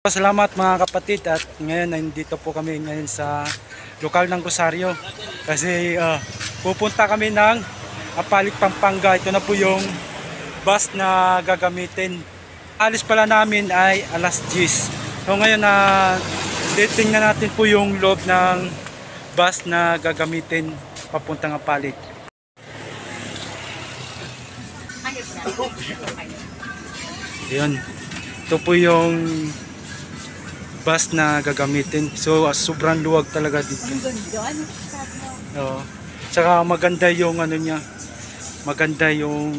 Salamat mga kapatid, at ngayon nandito po kami ngayon sa lokal ng Rosario kasi pupunta kami ng Apalit, Pampanga. Ito na po yung bus na gagamitin. Alis pala namin ay alas 10. So ngayon titingnan natin po yung loob ng bus na gagamitin papuntang Apalit. Yun. Ito po yung bus na gagamitin. So sobrang luwag talaga dito. Oo. Tsaka maganda yung ano niya. Maganda yung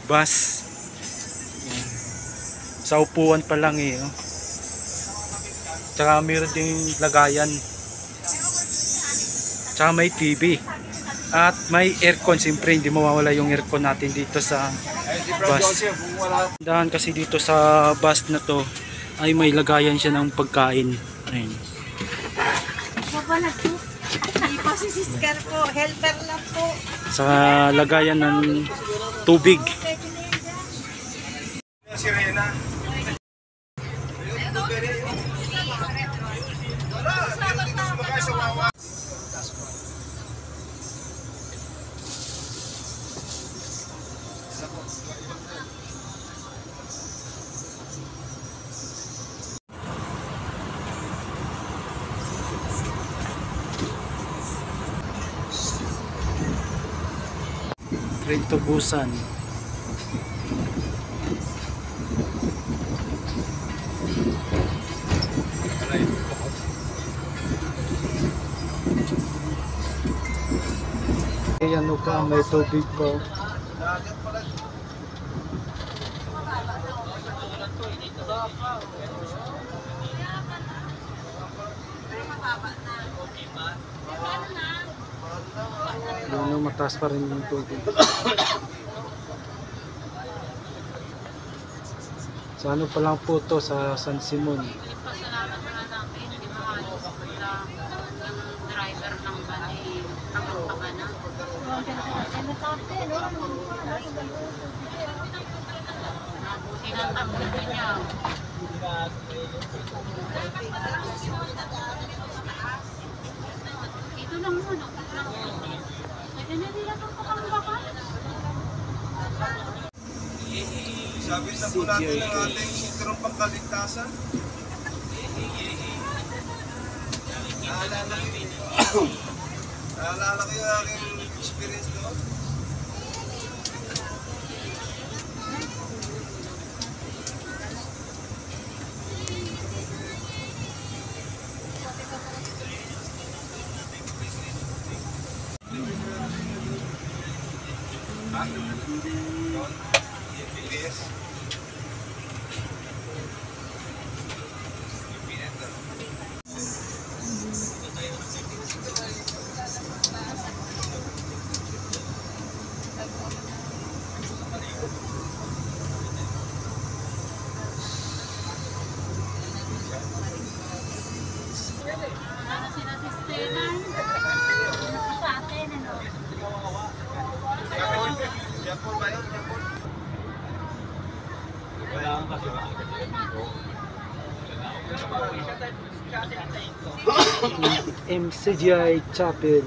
bus. Yan. Sa upuan pa lang eh. Oh. Tsaka mayroon ding lagayan. Tsaka may TV. At may aircon. Siyempre hindi mawawala yung aircon natin dito sa bus. Dahan kasi dito sa bus na to ay may lagayan siya ng pagkain. Ayun. Pasisiskar po, helper lang po. Sa lagayan ng tubig. Sirena. Train to Busan. Ano ka, may tubig po. Ano, mataas pa rin yung tubig. Sa ano pa lang po to, sa San Simon. Pasalamat na namin, hindi maayos lang yung driver ng van ay tama na. Nabuti ng takbo niya. Ito lang muna. Pwede na nila itong pakambaka. Sabi na po natin ang ating sinturong pangkaligtasan. Naalala ko yung aking experience doon. MCGI Chapel.